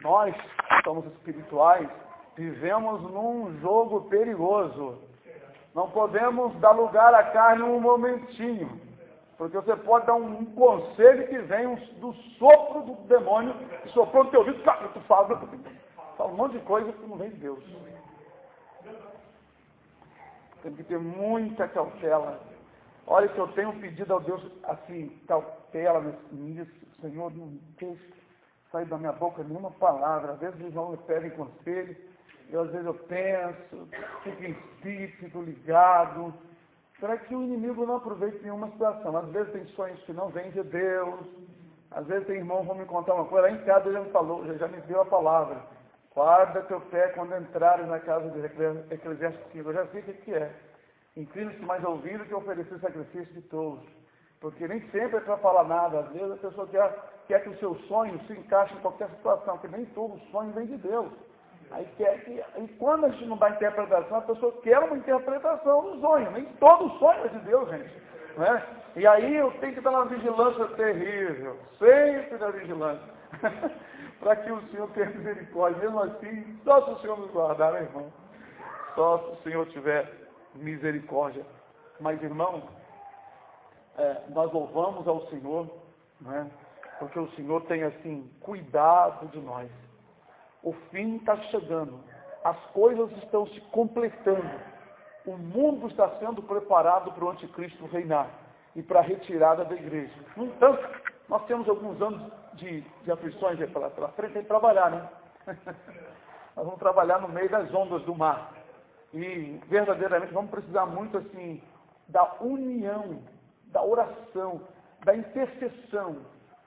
Nós, que somos espirituais, vivemos num jogo perigoso. Não podemos dar lugar à carne um momentinho. Porque você pode dar um conselho que vem do sopro do demônio, que soprou no teu ouvido, tu fala um monte de coisa que não vem de Deus. Tem que ter muita cautela. Olha, que eu tenho pedido ao Deus, assim, cautela nisso. Senhor, não deixe sair da minha boca nenhuma palavra. Às vezes os irmãos me pedem conselho, às vezes eu penso, fico em espírito, fico ligado, para que o inimigo não aproveite nenhuma situação. Às vezes tem sonhos que não vêm de Deus, às vezes tem irmãos que vão me contar uma coisa, lá em casa ele já me falou, já me deu a palavra. Guarda teu pé quando entrares na casa de Eclesiastes 5. Eu já sei o que é. Inclina-se mais ao ouvido que oferecer sacrifício de tolos. Porque nem sempre é para falar nada. Às vezes a pessoa quer que o seu sonho se encaixe em qualquer situação, porque nem todo sonho vem de Deus. Aí e quando a gente não dá interpretação, a pessoa quer uma interpretação do sonho. Nem todo sonho é de Deus, gente. Não é? E aí eu tenho que dar uma vigilância terrível. Sempre na vigilância. Para que o Senhor tenha misericórdia. Mesmo assim, só se o Senhor nos guardar, né, irmão? Só se o Senhor tiver misericórdia. Mas, irmão, nós louvamos ao Senhor, né? Porque o Senhor tem, assim, cuidado de nós. O fim está chegando. As coisas estão se completando. O mundo está sendo preparado para o anticristo reinar e para a retirada da igreja. No entanto, nós temos alguns anos de aflições pela frente, tem que trabalhar, né? Nós vamos trabalhar no meio das ondas do mar. E verdadeiramente vamos precisar muito, assim, da união, da oração, da intercessão,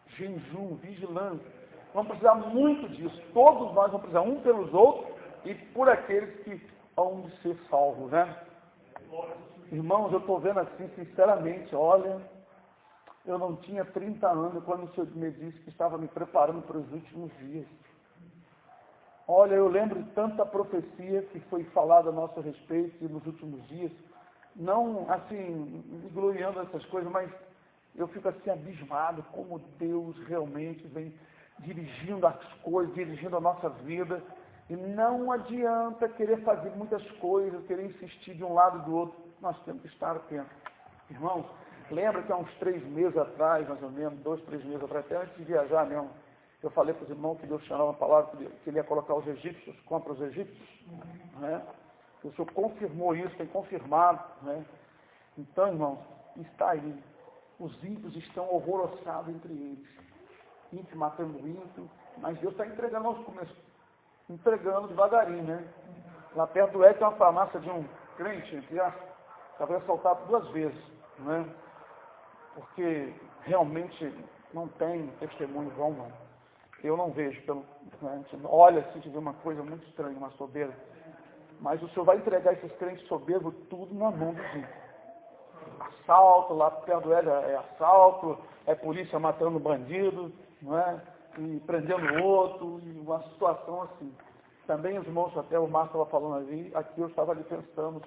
jejum, vigilância. Vamos precisar muito disso. Todos nós vamos precisar um pelos outros e por aqueles que hão de ser salvos, né? Irmãos, eu estou vendo assim, sinceramente, olha, eu não tinha 30 anos quando o Senhor me disse que estava me preparando para os últimos dias. Olha, eu lembro de tanta profecia que foi falada a nosso respeito nos últimos dias. Não, assim, gloriando essas coisas, mas eu fico assim abismado como Deus realmente vem dirigindo as coisas, dirigindo a nossa vida. E não adianta querer fazer muitas coisas, querer insistir de um lado e do outro. Nós temos que estar atentos. Irmãos, lembra que há uns 3 meses atrás, mais ou menos, 2, 3 meses atrás, até antes de viajar mesmo, eu falei para os irmãos que Deus tinha uma palavra, que ele ia colocar os egípcios contra os egípcios. Né? O Senhor confirmou isso, tem confirmado. Né? Então, irmãos, está aí. Os ímpios estão horrorizados entre eles. Ímpio matando ímpio, mas Deus está entregando aos começos. Entregando devagarinho, né? Lá perto do Ed tem uma farmácia de um crente, que já foi assaltado 2 vezes, né? Porque realmente não tem testemunho bom, não. Eu não vejo, né? Olha, se tiver uma coisa muito estranha, uma soberba. Mas o Senhor vai entregar esses crentes soberbos tudo na mão dos ímpios. Assalto, lá perto do Ed é assalto, é polícia matando bandido, não é? E prendendo o outro, e uma situação assim. Também os irmãos, até o Márcio estava falando ali, aqui eu estava ali pensando,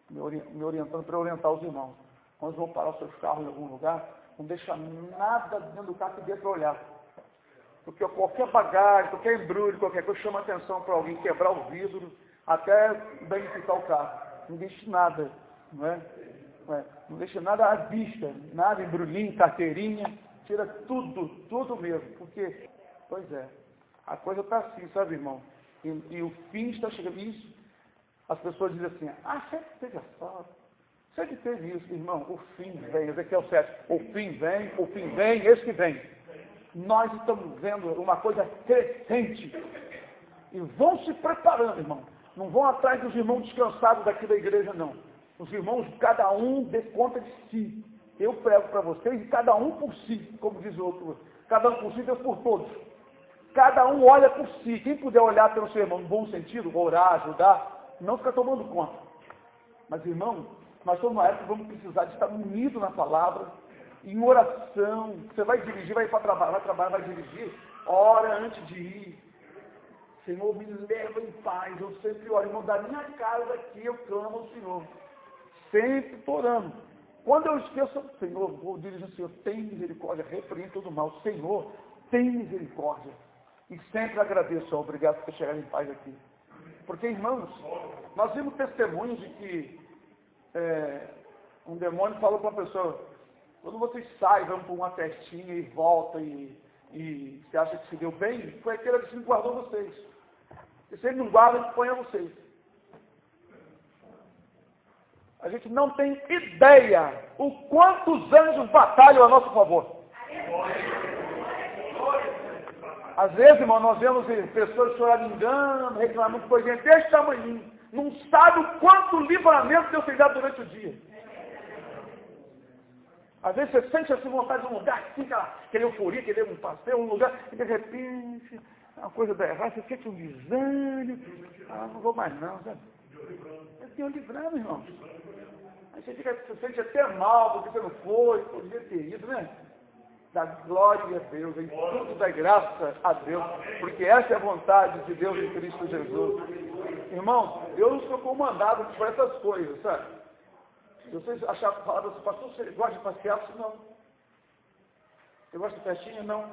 me orientando para orientar os irmãos. Quando vão parar os seus carros em algum lugar, não deixa nada dentro do carro que dê para olhar. Porque qualquer bagagem, qualquer embrulho, qualquer coisa chama atenção para alguém quebrar o vidro, até danificar o carro. Não deixe nada, não é? Não deixa nada à vista, nada, embrulhinho, carteirinha, tira tudo mesmo, porque, pois é, a coisa está assim, sabe, irmão? E o fim está chegando. Isso, as pessoas dizem assim, sempre teve assalto, sempre teve isso, irmão, o fim vem, Ezequiel 7, o fim vem, esse que vem. Nós estamos vendo uma coisa crescente, e vão se preparando, irmão, não vão atrás dos irmãos descansados daqui da igreja, não. Os irmãos, cada um dê conta de si. Eu prego para vocês, e cada um por si, como diz o outro. Cada um por si, Deus por todos. Cada um olha por si. Quem puder olhar pelo seu irmão no bom sentido, orar, ajudar, não fica tomando conta. Mas, irmão, nós estamos numa época que vamos precisar de estar unidos na palavra, em oração. Você vai dirigir, vai ir para trabalhar, vai dirigir, ora antes de ir. Senhor, me leva em paz. Eu sempre oro, irmão, da minha casa aqui eu clamo ao Senhor. Sempre estou orando. Quando eu esqueço, Senhor, vou dirigir ao Senhor, tem misericórdia, repreende todo mal. Senhor, tem misericórdia. E sempre agradeço, obrigado por ter chegado em paz aqui. Porque, irmãos, nós vimos testemunhos de que um demônio falou para uma pessoa, quando vocês saem, vão para uma festinha e voltam e você acha que se deu bem, foi aquele que guardou vocês. E se ele não guarda, ele põe a vocês. A gente não tem ideia o quantos anjos batalham a nosso favor. Às vezes, irmão, nós vemos pessoas choramingando, reclamando por gente desse tamanho. Não sabe o quanto livramento Deus tem dado durante o dia. Às vezes você sente assim vontade de um lugar, assim, aquele euforia, querer um passeio, um lugar, e de repente, uma coisa dá errado, você sente um desânimo. Não vou mais não, sabe? Eu tenho livrado, irmão. Aí você sente até mal, porque você não foi, podia ter ido, né? Da glória a Deus, em tudo da graça a Deus, porque essa é a vontade de Deus em Cristo Jesus. Irmãos, eu não sou comandado por essas coisas, sabe? Se vocês acharem palavras, pastor, você gosta de passear? Não. Você gosta de festinha? Não.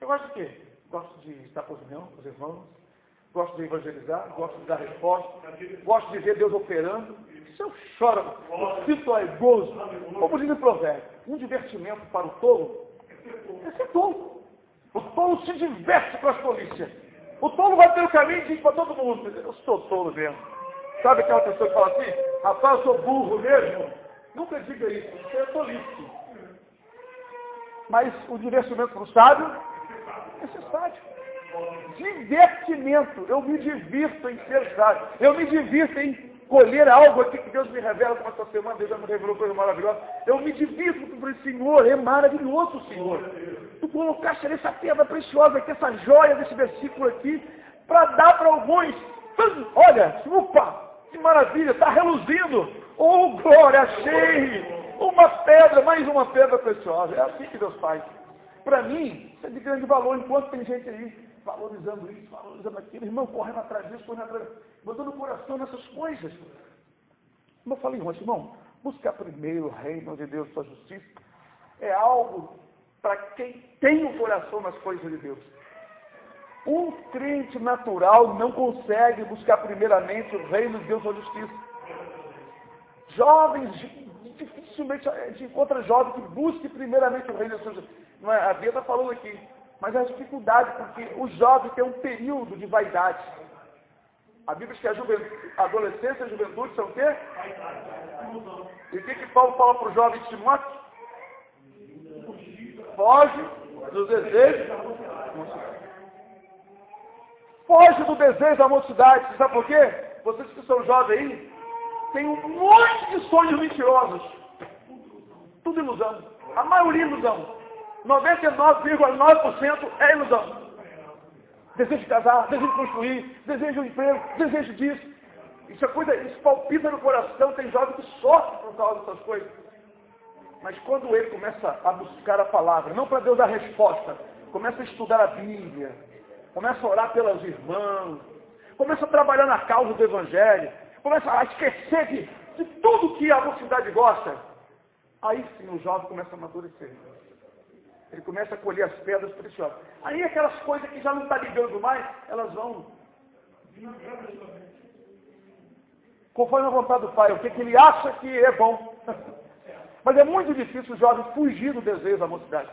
Eu gosto de quê? Gosto de estar com os irmãos, gosto de evangelizar, gosto de dar resposta, gosto de ver Deus operando. Se eu choro, eu sinto gozo, como diz o provérbio, um divertimento para o tolo é ser tolo. O tolo se diverte com as polícias. O tolo vai pelo caminho e diz para todo mundo, eu sou tolo mesmo. Sabe aquela pessoa que fala assim, rapaz, eu sou burro mesmo? Nunca diga isso, isso é tolice. Mas o divertimento para o sábio é ser sábio. Divertimento, eu me divirto em ser sábio. Eu me divirto em colher algo aqui que Deus me revela como essa semana, Deus já me revelou coisa maravilhosa. Eu me divirto com o Senhor, é maravilhoso, Senhor. Tu colocaste essa pedra preciosa aqui, essa joia desse versículo aqui, para dar para alguns. Olha, opa, que maravilha, está reluzindo. Oh, glória, achei uma pedra, mais uma pedra preciosa. É assim que Deus faz. Para mim, isso é de grande valor, enquanto tem gente aí valorizando isso, valorizando aquilo, irmão, correndo atrás disso, correndo atrás disso, botando o coração nessas coisas. Como eu falei ontem, irmão, buscar primeiro o reino de Deus, sua justiça, é algo para quem tem o coração nas coisas de Deus. Um crente natural não consegue buscar primeiramente o reino de Deus, sua justiça. Jovens, dificilmente a gente encontra jovem que busque primeiramente o reino de Deus, sua justiça. Não é, a Bíblia está falando aqui. Mas a dificuldade, porque o jovem tem um período de vaidade. A Bíblia diz que a adolescência e a juventude são o quê? E o que Paulo fala para o jovem de Timóteo? Foge dos desejos da mocidade. Foge do desejo da mocidade. Você sabe por quê? Vocês que são jovens aí, têm um monte de sonhos mentirosos. Tudo ilusão. A maioria ilusão. 99,9% é ilusão. Desejo de casar, desejo de construir, desejo de emprego, desejo disso. Isso é coisa, isso palpita no coração, tem jovem que sofre por causa dessas coisas. Mas quando ele começa a buscar a palavra, não para Deus dar resposta, começa a estudar a Bíblia, começa a orar pelos irmãos, começa a trabalhar na causa do Evangelho, começa a esquecer de tudo que a mocidade gosta, aí sim o jovem começa a amadurecer. Ele começa a colher as pedras preciosas. Aí aquelas coisas que já não está ligando mais, elas vão conforme a vontade do Pai, o que ele acha que é bom. Mas é muito difícil o jovem fugir do desejo da mocidade.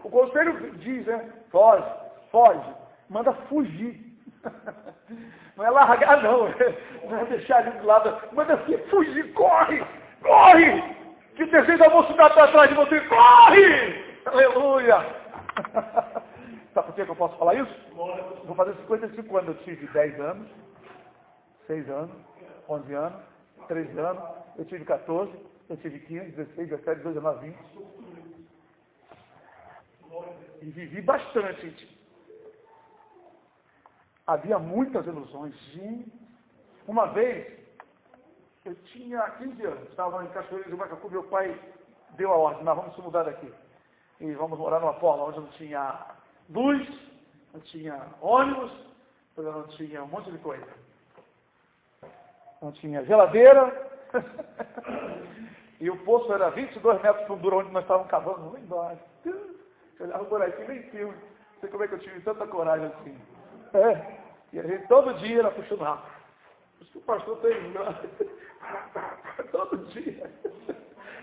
O conselho diz, né? Foge. Manda fugir. Não é largar, não. Não é deixar ele do lado. Manda fugir, corre! Que o desejo da mocidade está atrás de você, corre! Aleluia! Sabe por que eu posso falar isso? Vou fazer 55 anos. Eu tive 10 anos, 6 anos, 11 anos, 13 anos, eu tive 14, eu tive 15, 16, 17, 19, 20. E vivi bastante. Havia muitas ilusões. Uma vez, eu tinha 15 anos, estava em Cachoeira de Macacu, meu pai deu a ordem, nós vamos se mudar daqui. E vamos morar numa forma onde não tinha luz, não tinha ônibus, não tinha um monte de coisa. Não tinha geladeira. E o poço era 22 metros de fundura onde nós estávamos cavando. Vamos embora. Você olhava por aqui, nem filme. sei como é que eu tive tanta coragem assim. E a gente todo dia era puxando rápido. Por isso que o pastor tem todo dia.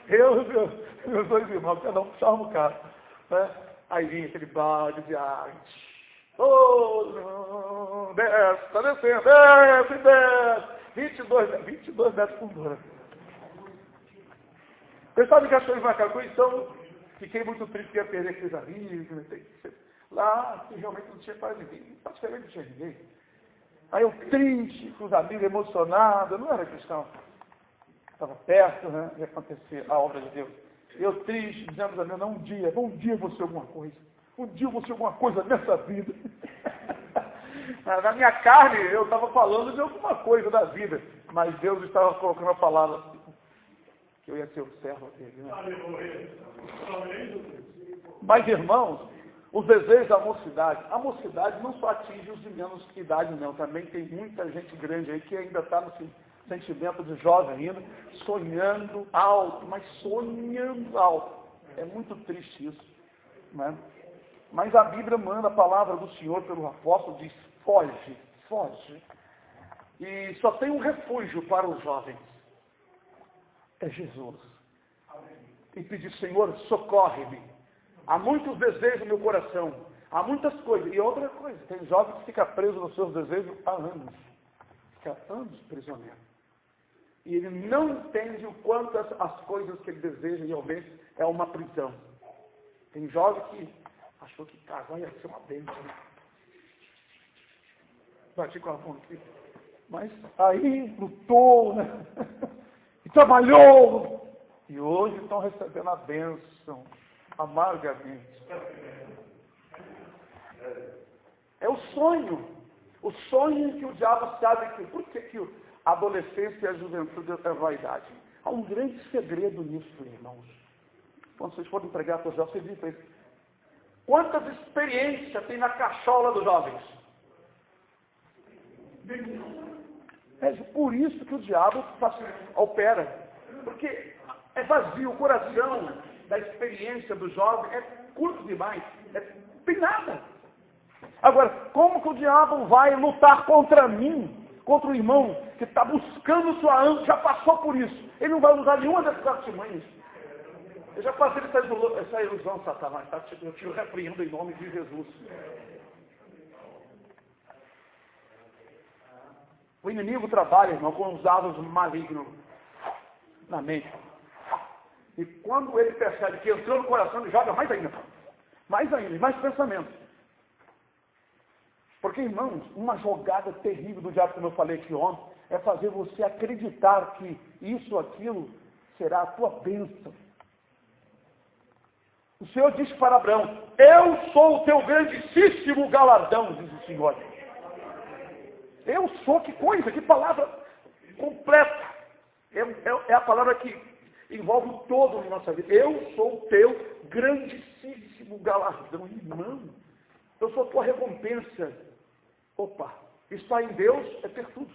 Eu e meus dois irmãos, cada um puxava um carro. Aí vinha aquele balde de água. Desce, está descendo, desce. 22 metros por hora. Eu estava em Cachoeira de Macacu, então fiquei muito triste que ia perder aqueles amigos. Lá, que realmente não tinha quase ninguém. Praticamente não tinha ninguém. Aí eu triste, com os amigos emocionados. Eu não era cristão. Estava perto, né, de acontecer a obra de Deus. Eu triste, dizendo aos amigos, não, um dia eu vou ser alguma coisa. Um dia eu vou ser alguma coisa nessa vida. Na minha carne, eu estava falando de alguma coisa da vida. Mas Deus estava colocando a palavra que eu ia ser o servo dele. Né? Mas, irmãos, os desejos da mocidade. A mocidade não só atinge os de menos idade, não. Também tem muita gente grande aí que ainda está no sentimento de jovem ainda, sonhando alto, mas sonhando alto. É muito triste isso. Né? Mas a Bíblia manda a palavra do Senhor pelo apóstolo, diz, foge, foge. E só tem um refúgio para os jovens. É Jesus. E pedir, Senhor, socorre-me. Há muitos desejos no meu coração. Há muitas coisas. E outra coisa, tem jovem que fica preso nos seus desejos há anos. Fica anos prisioneiro. E ele não entende o quanto as coisas que ele deseja realmente é uma prisão. Tem jovem que achou que casar ia ser uma bênção. Bati com a mão aqui. Mas aí lutou, né? E trabalhou. E hoje estão recebendo a bênção amargamente. É o sonho. O sonho em que o diabo sabe que... Por que a adolescência e a juventude é vaidade? Há um grande segredo nisso, irmãos. Quando vocês forem pregar para os jovens, vocês dizem isso. Quantas experiências tem na cachola dos jovens? É por isso que o diabo opera. Porque é vazio, o coração da experiência do jovem é curto demais. Não tem nada. Agora, como que o diabo vai lutar contra mim, contra o irmão que está buscando sua ânsia, já passou por isso? Ele não vai usar nenhuma dessas artimanhas. Eu já passei essa ilusão, Satanás, tá? Eu te repreendo em nome de Jesus. O inimigo trabalha, irmão, com os dados malignos na mente. E quando ele percebe que entrou no coração, ele joga mais ainda, mais pensamento. Porque, irmãos, uma jogada terrível do diabo, como eu falei aqui ontem, é fazer você acreditar que isso ou aquilo será a tua bênção. O Senhor disse para Abraão, eu sou o teu grandíssimo galardão, diz o Senhor. Eu sou, que coisa, que palavra completa. É a palavra que envolve todo na nossa vida. Eu sou o teu grandíssimo galardão, irmão. Eu sou a tua recompensa. Opa, estar em Deus é ter tudo.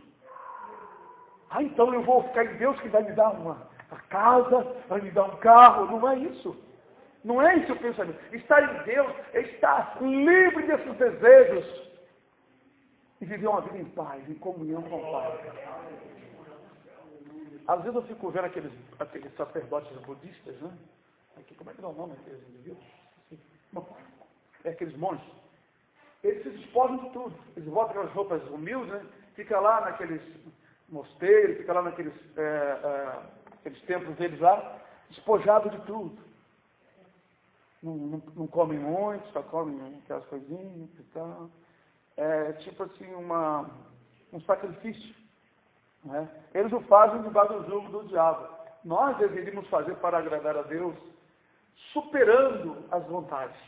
Então eu vou ficar em Deus que vai me dar uma casa, vai me dar um carro. Não é isso. Não é esse o pensamento. Estar em Deus é estar livre desses desejos e viver uma vida em paz, em comunhão com o Pai. Às vezes eu fico vendo aqueles sacerdotes budistas, né? Aqui, como é que dá o nome daqueles indivíduos? É aqueles monges. Eles se despojam de tudo. Eles botam aquelas roupas humildes, né? Fica lá naqueles mosteiros, fica lá naqueles aqueles templos deles lá, despojado de tudo. Não comem muito, só comem aquelas coisinhas e tal. É tipo assim, um sacrifício. Né? Eles o fazem debaixo do jugo do diabo. Nós deveríamos fazer para agradar a Deus, superando as vontades.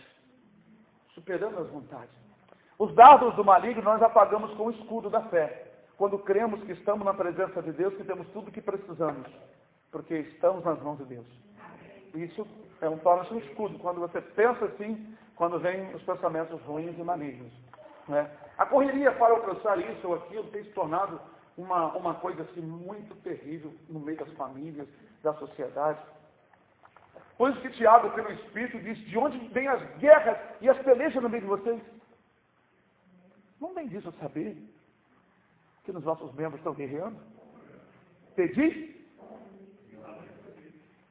Superando as vontades. Os dardos do maligno nós apagamos com o escudo da fé. Quando cremos que estamos na presença de Deus, que temos tudo o que precisamos. Porque estamos nas mãos de Deus. Isso torna-se um escudo. Quando você pensa assim, quando vem os pensamentos ruins e malignos. Né? A correria para alcançar isso ou aquilo tem se tornado uma coisa assim muito terrível no meio das famílias, da sociedade. Por isso que Tiago, pelo Espírito, diz, de onde vêm as guerras e as pelejas no meio de vocês? Não vem disso a saber que nos vossos membros estão guerreando? Pedis?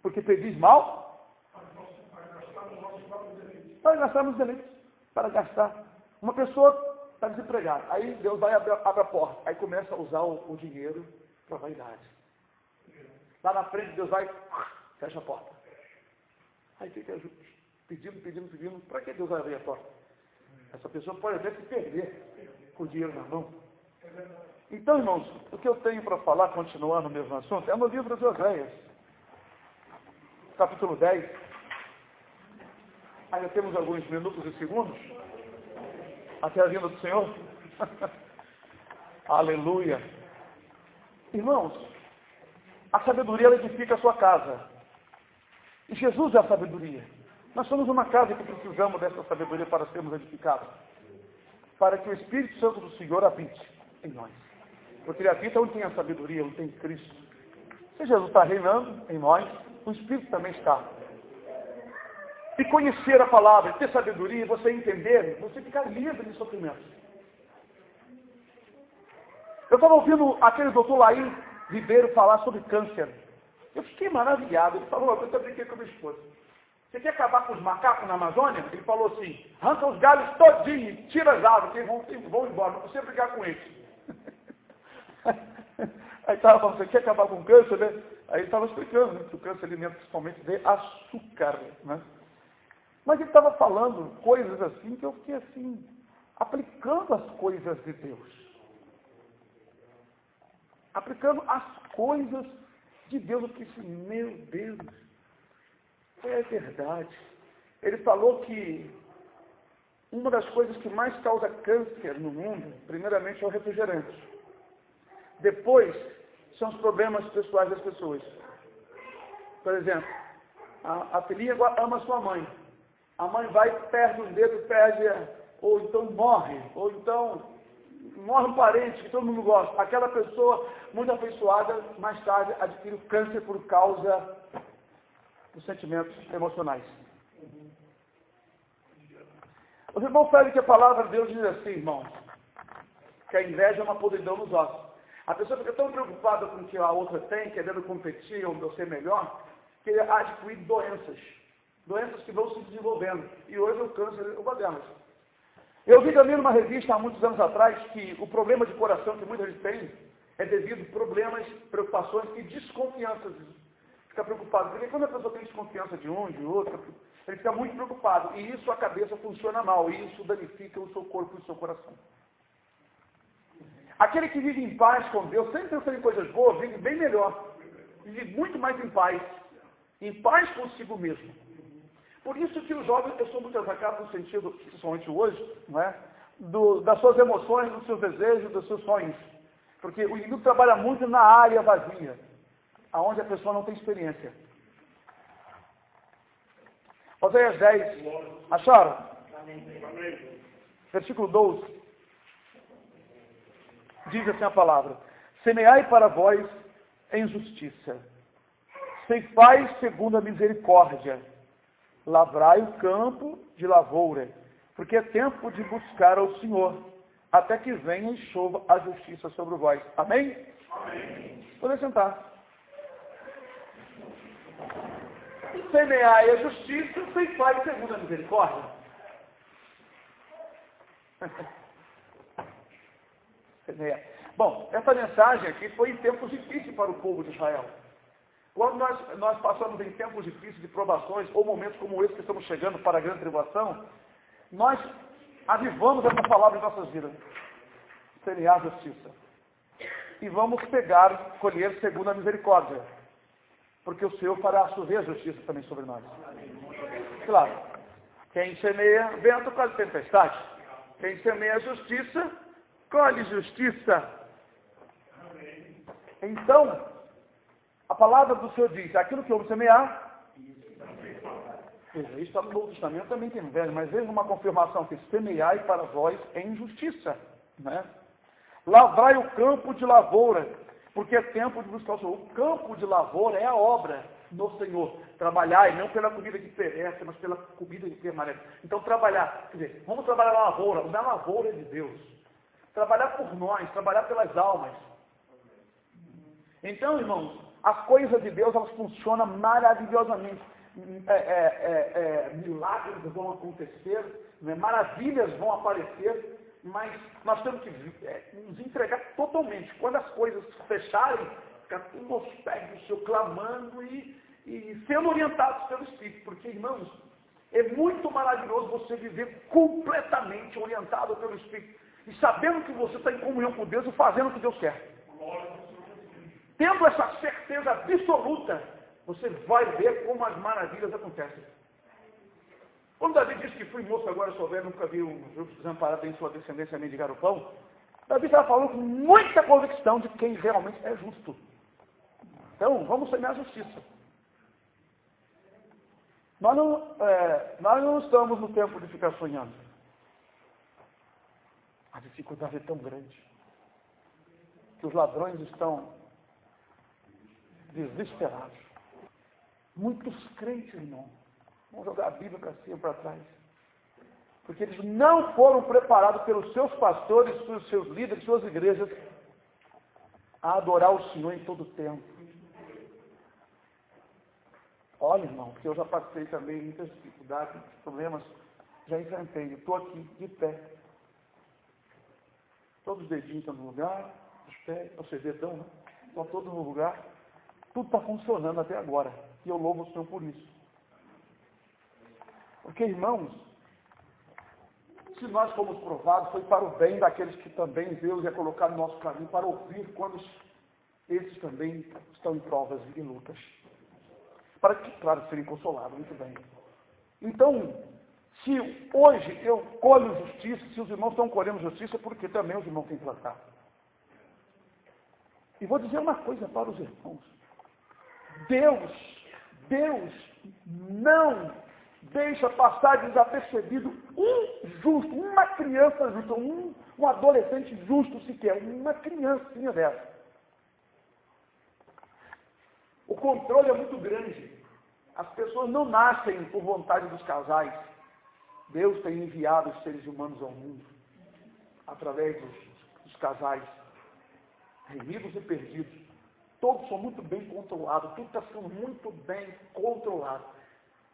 Porque pedis mal? Para gastar nos deleites. Para gastar. Uma pessoa está desempregada. Aí Deus vai abre a porta. Aí começa a usar o dinheiro para a vaidade. Lá na frente Deus vai, fecha a porta. Aí fica pedindo. Para que Deus vai abrir a porta? Essa pessoa pode até se perder com o dinheiro na mão. Então, irmãos, o que eu tenho para falar, continuando o mesmo assunto, é no livro de Oséias, capítulo 10. Ainda temos alguns minutos e segundos até a vinda do Senhor. Aleluia. Irmãos, a sabedoria ela edifica a sua casa. E Jesus é a sabedoria. Nós somos uma casa que precisamos dessa sabedoria para sermos edificados. Para que o Espírito Santo do Senhor habite em nós. Porque ele habita onde tem a sabedoria, onde tem Cristo. Se Jesus está reinando em nós, o Espírito também está. E conhecer a palavra, ter sabedoria, você entender, você ficar livre de sofrimento. Eu estava ouvindo aquele doutor Laí Ribeiro falar sobre câncer. Eu fiquei maravilhado. Ele falou, eu brinquei com a minha esposa. Você quer acabar com os macacos na Amazônia? Ele falou assim, arranca os galhos todinhos, tira as árvores, que eles vão embora, não precisa brigar com eles. Aí estava falando, você quer acabar com o câncer, né? Aí ele estava explicando, né, que o câncer alimenta principalmente de açúcar, né? Mas ele estava falando coisas assim, que eu fiquei assim, aplicando as coisas de Deus. Aplicando as coisas de Deus. Eu disse, meu Deus, é verdade. Ele falou que uma das coisas que mais causa câncer no mundo, primeiramente, é o refrigerante. Depois, são os problemas pessoais das pessoas. Por exemplo, a filhinha ama sua mãe. A mãe vai, perde os dedos, ou então morre, ou então morre um parente que todo mundo gosta. Aquela pessoa, muito afeiçoada, mais tarde adquire o câncer por causa dos sentimentos emocionais. Os irmãos sabem que a palavra de Deus diz assim, irmãos, que a inveja é uma podridão nos ossos. A pessoa fica tão preocupada com o que a outra tem, querendo competir ou ser melhor, que ele adquire doenças que vão se desenvolvendo. E hoje o câncer é uma delas. Eu vi também numa revista há muitos anos atrás que o problema de coração que muita gente tem é devido a problemas, preocupações e desconfianças. Fica preocupado. Porque quando a pessoa tem desconfiança de um, de outro, ele fica muito preocupado. E isso a cabeça funciona mal. E isso danifica o seu corpo e o seu coração. Aquele que vive em paz com Deus, sempre pensando em coisas boas, vive bem melhor. Vive muito mais em paz. Em paz consigo mesmo. Por isso que os jovens são muito atacados no sentido, principalmente hoje, não é? Das suas emoções, dos seus desejos, dos seus sonhos. Porque o inimigo trabalha muito na área vazia, aonde a pessoa não tem experiência. Oséias 10, acharam? Amém. Versículo 12. Diz assim a palavra: semeai para vós em justiça, ceifai segundo a misericórdia, lavrai o campo de lavoura, porque é tempo de buscar ao Senhor, até que venha e chova a justiça sobre vós. Amém? Amém. Podem sentar. Semeai a justiça, ceifai segundo a misericórdia. Bom, essa mensagem aqui foi em tempos difíceis para o povo de Israel. Quando nós passamos em tempos difíceis de provações, ou momentos como esse que estamos chegando para a grande tribulação, nós avivamos essa palavra em nossas vidas. Semear a justiça. E vamos colher segundo a misericórdia. Porque o Senhor fará chover a justiça também sobre nós. Claro, quem semeia vento, colhe tempestade. Quem semeia a justiça, colhe justiça. Então, a palavra do Senhor diz, aquilo que eu vou semear, isso está no Novo Testamento, também tem no Velho, mas veja uma confirmação que semeai para vós em justiça, né? Lavrai o campo de lavoura, porque é tempo de buscar o Senhor. O campo de lavoura é a obra. no Senhor. Trabalhar, e não pela comida que perece, mas pela comida que permanece. Então, trabalhar, quer dizer, vamos trabalhar na lavoura. Na lavoura de Deus. Trabalhar por nós, trabalhar pelas almas. Então, irmãos, as coisas de Deus, elas funcionam maravilhosamente. Milagres vão acontecer, maravilhas vão aparecer, mas nós temos que nos entregar totalmente. Quando as coisas fecharem, ficar tudo aos pés do Senhor, clamando e sendo orientados pelo Espírito. Porque, irmãos, é muito maravilhoso você viver completamente orientado pelo Espírito. E sabendo que você está em comunhão com Deus e fazendo o que Deus quer. Tendo essa certeza absoluta, você vai ver como as maravilhas acontecem. Quando Davi disse que fui moço, agora sou velho, nunca vi um justo desamparado em sua descendência mendigar o pão, Davi estava falando com muita convicção de quem realmente é justo. Então, vamos semear a justiça. Nós não estamos no tempo de ficar sonhando. A dificuldade é tão grande que os ladrões estão desesperados. Muitos crentes, irmão, vão jogar a Bíblia para cima e para trás. Porque eles não foram preparados pelos seus pastores, pelos seus líderes, suas igrejas, a adorar o Senhor em todo o tempo. Olha, irmão, porque eu já passei também muitas dificuldades, muitos problemas, já enfrentei. Eu estou aqui, de pé. Todos os dedinhos estão no lugar, os pés, ou seja, dedão, né? Estão todos no lugar. Tudo está funcionando até agora. E eu louvo o Senhor por isso. Porque, irmãos, se nós fomos provados, foi para o bem daqueles que também Deus ia colocar no nosso caminho, para ouvir quando esses também estão em provas e lutas. Para que, claro, serem consolados, muito bem. Então, se hoje eu colho justiça, se os irmãos estão colhendo justiça, porque também os irmãos têm que plantar. E vou dizer uma coisa para os irmãos. Deus não deixa passar desapercebido um justo, uma criança justa, um adolescente justo sequer, uma criancinha dessa. O controle é muito grande. As pessoas não nascem por vontade dos casais. Deus tem enviado os seres humanos ao mundo através dos casais, remidos e perdidos. Todos são muito bem controlados, tudo está sendo muito bem controlado.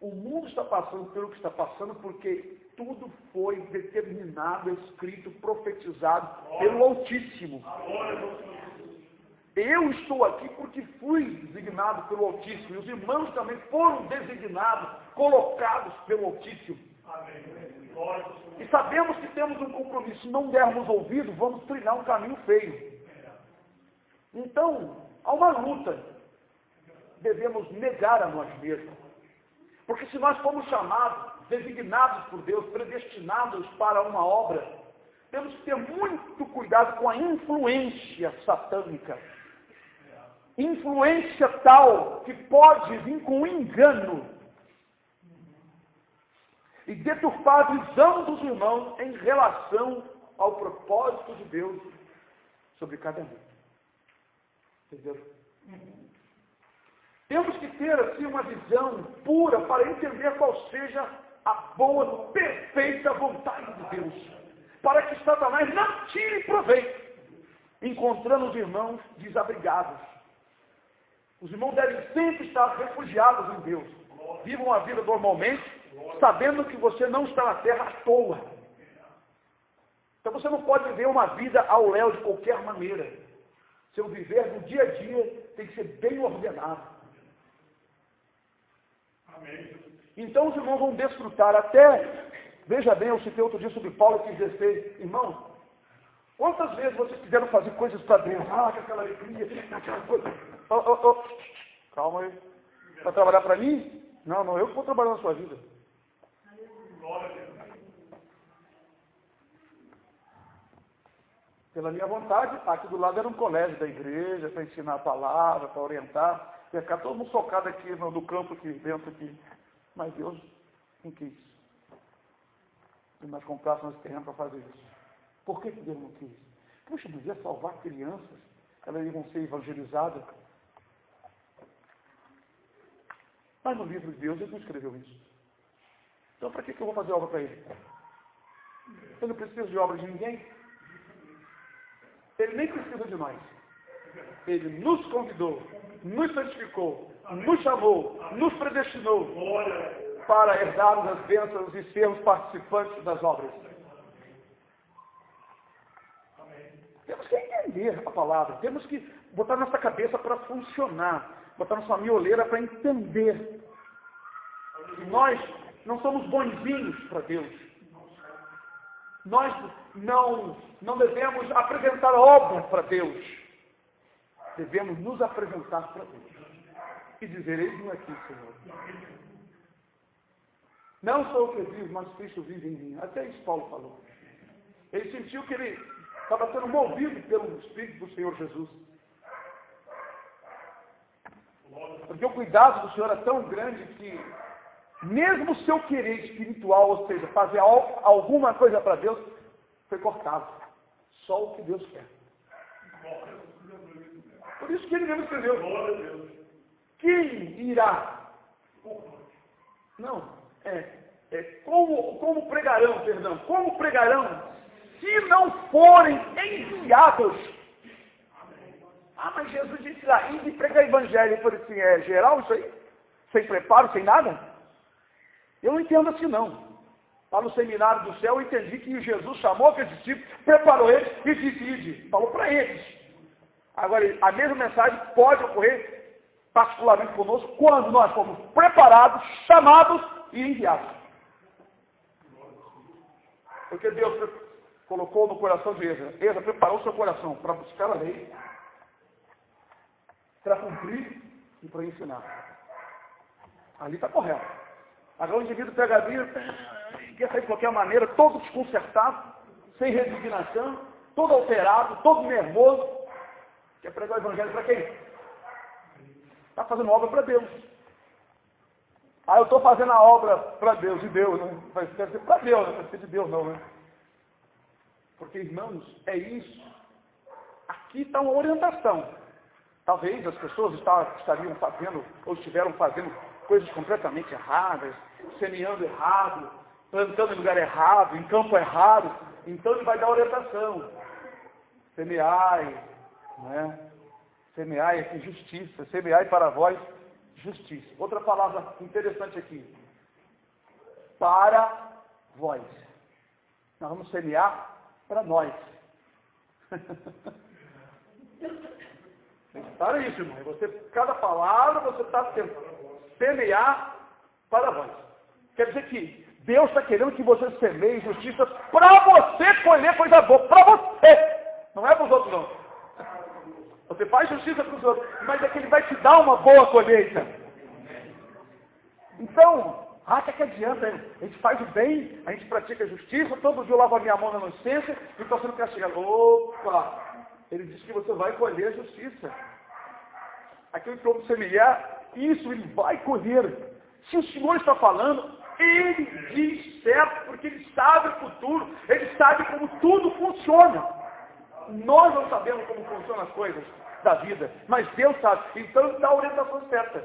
O mundo está passando pelo que está passando porque tudo foi determinado, escrito, profetizado pelo Altíssimo. Eu estou aqui porque fui designado pelo Altíssimo. E os irmãos também foram designados, colocados pelo Altíssimo. E sabemos que temos um compromisso. Se não dermos ouvido, vamos trilhar um caminho feio. Então, há uma luta. Devemos negar a nós mesmos. Porque se nós fomos chamados, designados por Deus, predestinados para uma obra, temos que ter muito cuidado com a influência satânica. Influência tal que pode vir com engano e deturpar a visão dos irmãos em relação ao propósito de Deus sobre cada um. Entendeu? Temos que ter assim uma visão pura para entender qual seja a boa, perfeita vontade de Deus, para que Satanás não tire proveito, encontrando os irmãos desabrigados. Os irmãos devem sempre estar refugiados em Deus. Vivam a vida normalmente, sabendo que você não está na terra à toa. Então você não pode viver uma vida ao léu de qualquer maneira. Seu viver no dia a dia tem que ser bem ordenado. Amém. Então os irmãos vão desfrutar até, veja bem, eu citei outro dia sobre Paulo que dizia, irmão, quantas vezes vocês quiseram fazer coisas para Deus? Com aquela alegria, aquela coisa. Calma aí. Vai trabalhar para mim? Não, eu que vou trabalhar na sua vida. Pela minha vontade, aqui do lado era um colégio da igreja, para ensinar a palavra, para orientar. Ia ficar todo mundo socado aqui no campo, aqui dentro aqui. Mas Deus não quis. E nós comprássemos esse terreno para fazer isso. Por que Deus não quis? Puxa, mas ia salvar crianças, elas iam ser evangelizadas. Mas no livro de Deus ele não escreveu isso. Então para que eu vou fazer obra para ele? Eu não preciso de obra de ninguém. Ele nem precisa de nós. Ele nos convidou, nos santificou, nos chamou, nos predestinou para herdarmos as bênçãos e sermos participantes das obras. Temos que entender a palavra, temos que botar nossa cabeça para funcionar, botar nossa mioleira para entender. E nós não somos bonzinhos para Deus. Nós não devemos apresentar obra para Deus. Devemos nos apresentar para Deus. E dizer, eis-me aqui, Senhor. Não sou o que vivo, mas Cristo vive em mim. Até isso Paulo falou. Ele sentiu que ele estava sendo movido pelo Espírito do Senhor Jesus. Porque o cuidado do Senhor é tão grande que, mesmo o seu querer espiritual, ou seja, fazer alguma coisa para Deus, foi cortado. Só o que Deus quer. Por isso que ele mesmo escreveu. Quem irá? Não, como pregarão, se não forem enviados? Ah, mas Jesus disse lá, indo e pregar o evangelho. Eu falei assim, é geral isso aí? Sem preparo, sem nada? Eu não entendo assim não. Lá no seminário do céu eu entendi que Jesus chamou aqueles discípulos, preparou eles e disse, ide. Falou para eles. Agora, a mesma mensagem pode ocorrer particularmente conosco quando nós fomos preparados, chamados e enviados. Porque Deus colocou no coração de Ezra. Ezra preparou seu coração para buscar a lei, para cumprir e para ensinar. Ali está correto. Agora o indivíduo pega a Bíblia e quer sair de qualquer maneira, todo desconcertado, sem resignação, todo alterado, todo nervoso. Quer pregar o evangelho para quem? Está fazendo obra para Deus. Ah, eu estou fazendo a obra para Deus, de Deus, né? Vai ser para Deus, não vai ser de Deus não, né? Porque, irmãos, é isso. Aqui está uma orientação. Talvez as pessoas estariam fazendo, ou estiveram fazendo coisas completamente erradas, semeando errado, plantando em lugar errado, em campo errado. Então ele vai dar orientação. Semeai, né? Semeai aqui justiça, semeai para vós justiça. Outra palavra interessante aqui. Para vós. Nós vamos semear para nós. Para isso, irmão. Cada palavra você está tentando semear para vós. Quer dizer que Deus está querendo que você semeie justiça para você colher coisa boa. Para você. Não é para os outros, não. Você faz justiça para os outros, mas é que ele vai te dar uma boa colheita. Então, que adianta? A gente faz o bem, a gente pratica a justiça, todo dia eu lavo a minha mão na inocência e estou sendo castigado. Opa! Ele diz que você vai colher a justiça. Aquilo que eu vou semear, isso ele vai colher. Se o Senhor está falando, ele diz certo, porque ele sabe o futuro, ele sabe como tudo funciona. Nós não sabemos como funcionam as coisas da vida, mas Deus sabe. Então ele dá a orientação certa.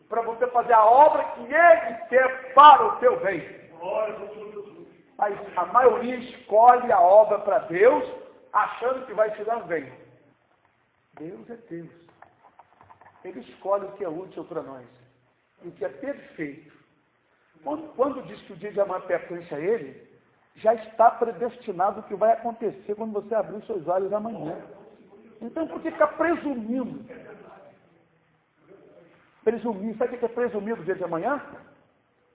Para você fazer a obra que ele quer para o teu bem. Mas a maioria escolhe a obra para Deus, achando que vai te dar bem. Deus é Deus. Ele escolhe o que é útil para nós. O que é perfeito. Quando diz que o dia de amanhã pertence a Ele, já está predestinado o que vai acontecer quando você abrir os seus olhos amanhã. Então, por que ficar presumindo? Presumir, sabe o que é presumir do dia de amanhã?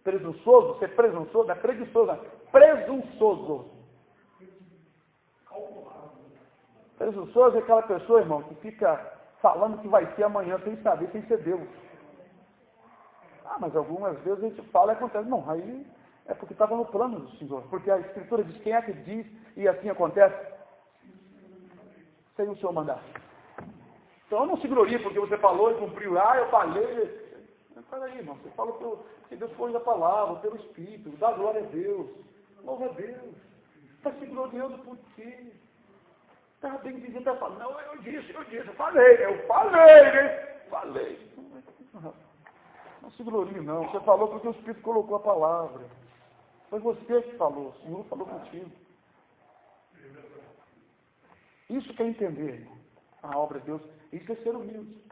Presunçoso, ser presunçoso, não é preguiçoso, não. Presunçoso. Presunçoso é aquela pessoa, irmão, que fica falando que vai ser amanhã sem saber, sem ser Deus. Mas algumas vezes a gente fala e acontece. Não, aí é porque estava no plano do Senhor. Porque a Escritura diz, quem é que diz e assim acontece? Sem o Senhor mandar. Então não se glorie porque você falou e cumpriu. Eu falei. Mas peraí, irmão, você falou que Deus foi da palavra, pelo Espírito, dá glória a Deus. Louva a Deus. Está se gloriando por quê? Estava bem dizendo, está falando, não, eu falei, né? Falei. Não se glorie, não. Você falou porque o Espírito colocou a palavra. Foi você que falou. O Senhor falou contigo. Isso que é entender a obra de Deus. Isso é ser humilde.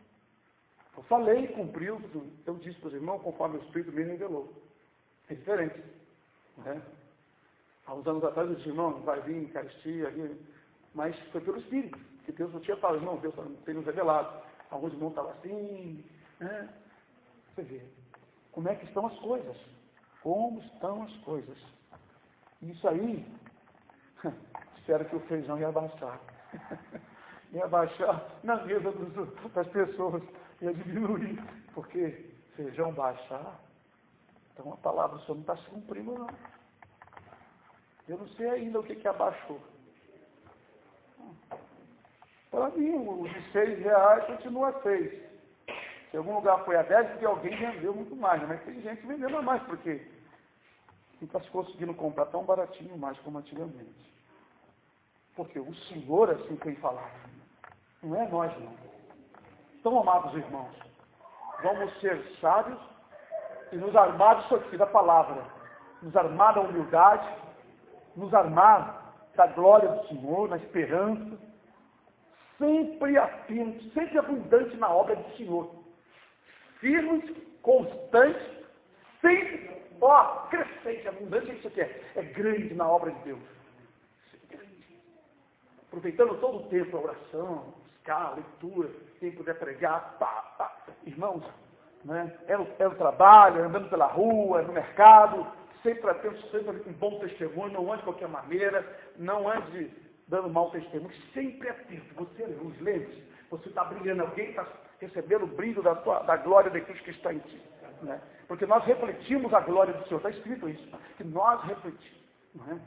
Eu falei, cumpriu. Eu disse para os irmãos, conforme o Espírito me revelou. É diferente. Né? Há uns anos atrás, eu disse, irmão, vai vir Eucaristia, mas foi pelo Espírito. Que Deus não tinha falado, irmão, Deus tem nos revelado. Alguns irmãos estavam assim, né? Você vê, como é que estão as coisas? Como estão as coisas? Isso aí, espero que o feijão ia baixar. Ia baixar na mesa das pessoas, ia diminuir, porque feijão baixar, então a palavra do Senhor não está se cumprindo, não. Eu não sei ainda o que abaixou. Para mim, o de R$6 continua a 6. Se algum lugar foi a 10, porque alguém vendeu muito mais, né? Mas tem gente vendendo a mais, porque não está se conseguindo comprar tão baratinho mais como antigamente. Porque o Senhor assim tem falado. Não é nós, não. Então, amados irmãos, vamos ser sábios e nos armar disso aqui, da palavra. Nos armar da humildade, nos armar da glória do Senhor, na esperança, sempre atentos, sempre abundante na obra do Senhor. Firmes, constantes, sempre, crescente, abundante, isso aqui é grande na obra de Deus. É grande. Aproveitando todo o tempo, a oração, buscar, a leitura, quem puder pregar, irmãos, né? É o trabalho, andando pela rua, no mercado, sempre atento, sempre com bom testemunho, não ande de qualquer maneira, não ande dando mau testemunho, sempre atento. Você é luz, lembre-se, você está brilhando, alguém está recebendo o brilho da glória de Cristo que está em ti. Né? Porque nós refletimos a glória do Senhor, está escrito isso, que nós refletimos. Né?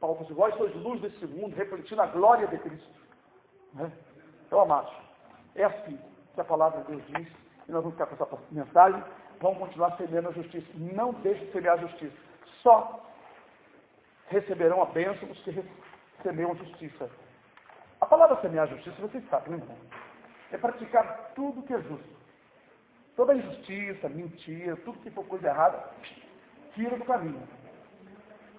Paulo falou assim, vós sois luz desse mundo, refletindo a glória de Cristo. Né? Então, amados, é assim que a palavra de Deus diz, e nós vamos ficar com essa mensagem, vamos continuar semeando a justiça. Não deixe de semear a justiça. Só receberão a bênção os que semeiam a justiça. A palavra semear a justiça, vocês sabem, né, irmão? É praticar tudo que é justo. Toda injustiça, mentira, tudo que for coisa errada, tira do caminho.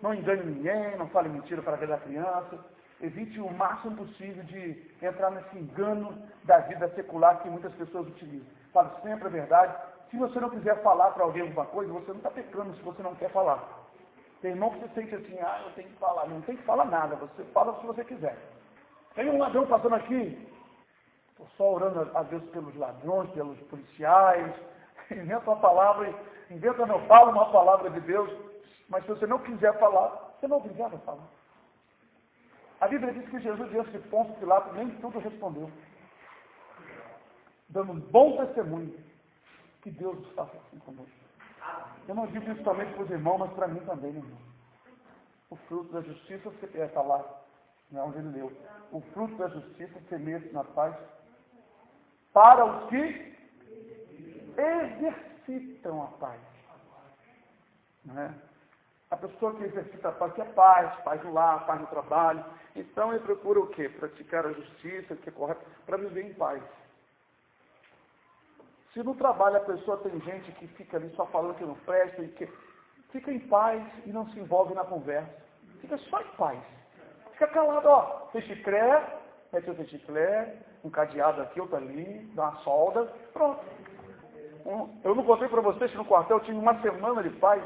Não engane ninguém, não fale mentira para agradar a criança. Evite o máximo possível de entrar nesse engano da vida secular que muitas pessoas utilizam. Fale sempre a verdade. Se você não quiser falar para alguém alguma coisa, você não está pecando se você não quer falar. Tem irmão que se sente assim, eu tenho que falar. Não tem que falar nada, você fala se você quiser. Tem um ladrão passando aqui, estou só orando a Deus pelos ladrões, pelos policiais, inventa uma palavra, não fala uma palavra de Deus, mas se você não quiser falar, você não é obrigado a falar. A Bíblia diz que Jesus, diante de Pôncio Pilatos, nem tudo respondeu, dando um bom testemunho, que Deus faça assim conosco. Eu não digo isso somente para os irmãos, mas para mim também, meu irmão. O fruto da justiça, você quer falar, não é onde ele leu. O fruto da justiça semeia-se na paz para os que exercitam a paz. Não é? A pessoa que exercita a paz, que é paz no lar, paz no trabalho. Então ele procura o quê? Praticar a justiça, que é correto, para viver em paz. Se no trabalho a pessoa tem gente que fica ali só falando que não presta, e que fica em paz e não se envolve na conversa. Fica só em paz. Fica calado, fechiclé, mete o fechiclé, um cadeado aqui, outro ali, dá uma solda, pronto. Eu não contei para vocês que no quartel eu tive uma semana de paz,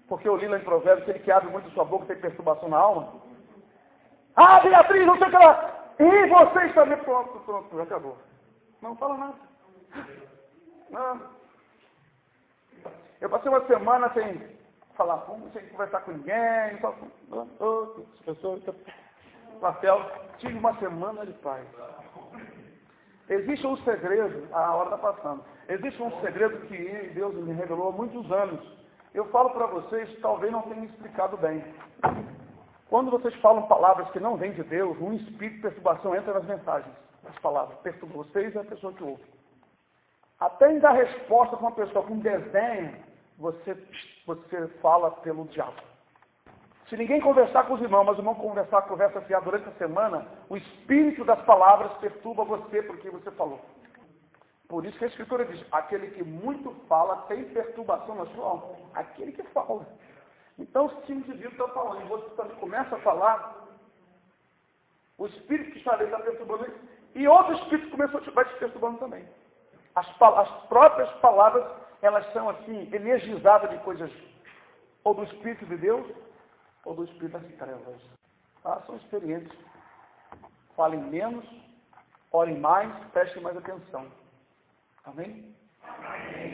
porque eu li lá em Provérbios que ele que abre muito sua boca tem perturbação na alma. Beatriz, não sei o que lá. E vocês também, pronto, já acabou. Não fala nada. Não. Eu passei uma semana sem falar, sem conversar com ninguém, só quartel, tive uma semana de paz. Existe um segredo, a hora está passando, existe um segredo que Deus me revelou há muitos anos. Eu falo para vocês, talvez não tenha explicado bem. Quando vocês falam palavras que não vêm de Deus, um espírito de perturbação entra nas mensagens, nas palavras, perturba vocês e a pessoa que ouve. Até em dar resposta para uma pessoa com desdém, você fala pelo diabo. Se ninguém conversar com os irmãos, mas o irmão conversa fiada durante a semana, o espírito das palavras perturba você porque você falou. Por isso que a Escritura diz, aquele que muito fala tem perturbação na sua alma. Aquele que fala. Então, se o indivíduo está falando e você também começa a falar, o espírito que está ali está perturbando ele, e outro espírito vai te perturbando também. As próprias palavras, elas são assim, energizadas de coisas, ou do Espírito de Deus, ou do Espírito das trevas. Façam experiências. Falem menos, orem mais, prestem mais atenção. Amém? Amém.